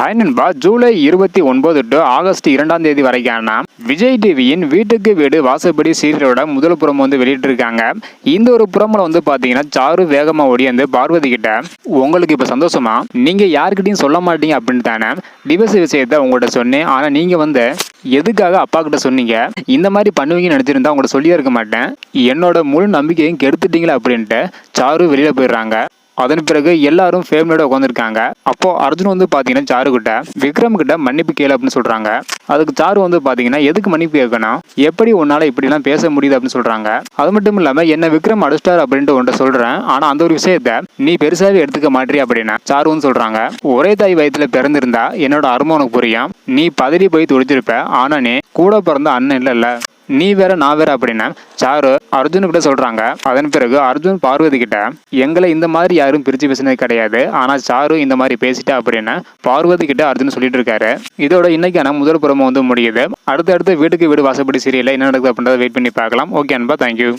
Hi நண்பா, July 29 to August 2ஆம் தேதி வரைக்கான விஜய் டிவியின் வீட்டுக்கு வீடு வாசப்படி சீரியலோட முதல் புறம் வெளியிட்டிருக்காங்க. இந்த ஒரு புறம்ல பாத்தீங்கன்னா சாரு வேகமா ஓடி வந்து பார்வதி கிட்ட, உங்களுக்கு இப்ப சந்தோஷமா, நீங்க யாருக்கிட்டையும் சொல்ல மாட்டீங்க அப்படின்னு தானே டிவர்ஸ் விஷயத்த உங்கள்கிட்ட சொன்னேன். ஆனா நீங்க எதுக்காக அப்பா கிட்ட சொன்னீங்க? இந்த மாதிரி பண்ணுவீங்கன்னு நினைச்சிருந்தா உங்கள்கிட்ட சொல்லியே இருக்க மாட்டேன். என்னோட முழு நம்பிக்கையும் கெடுத்துட்டீங்களா அப்படின்ட்டு சாரு வெளியில போயிடுறாங்க. அதன் பிறகு எல்லாரும் ஃபேமிலியோட உட்காந்துருக்காங்க. அப்போ அர்ஜுன் பாத்தீங்கன்னா சாரு கிட்ட விக்ரம் கிட்ட மன்னிப்பு கேளு அப்படின்னு சொல்றாங்க. அதுக்கு சாரு பாத்தீங்கன்னா எதுக்கு மன்னிப்பு கேட்கணும், எப்படி உன்னால இப்படி எல்லாம் பேச முடியுது அப்படின்னு சொல்றாங்க. அது மட்டும் இல்லாம என்ன விக்ரம் அடிச்சிட்டாரு அப்படின்ட்டு உன்ட்ட சொல்றேன், ஆனா அந்த ஒரு விஷயத்த நீ பெருசாவே எடுத்துக்க மாட்டீ அப்படின்னா சாருன்னு சொல்றாங்க. ஒரே தாய் வயிற்றுல பிறந்திருந்தா என்னோட அருமை உனக்கு புரியும். நீ பதறி போய் துடிச்சிருப்ப. ஆனா நீ கூட பிறந்த அண்ணன் இல்ல, நீ வேற நான் வேற அப்படின்னு சாரு அர்ஜுன் கிட்ட சொல்றாங்க. அதன் பிறகு அர்ஜுன் பார்வதி கிட்ட, எங்களை இந்த மாதிரி யாரும் பிரிச்சு பேசினது கிடையாது, ஆனா சாரு இந்த மாதிரி பேசிட்டா அப்படின்னு பார்வதி கிட்ட அர்ஜுன் சொல்லிட்டு இருக்காரு. இதோட இன்னைக்கான முதல் புறமும் முடியுது. அடுத்தடுத்து வீட்டுக்கு வீடு வாசப்படி சீரியல்ல என்ன நடக்குது அப்படின்றத வெயிட் பண்ணி பார்க்கலாம். ஓகே அன்பா, தேங்க்யூ.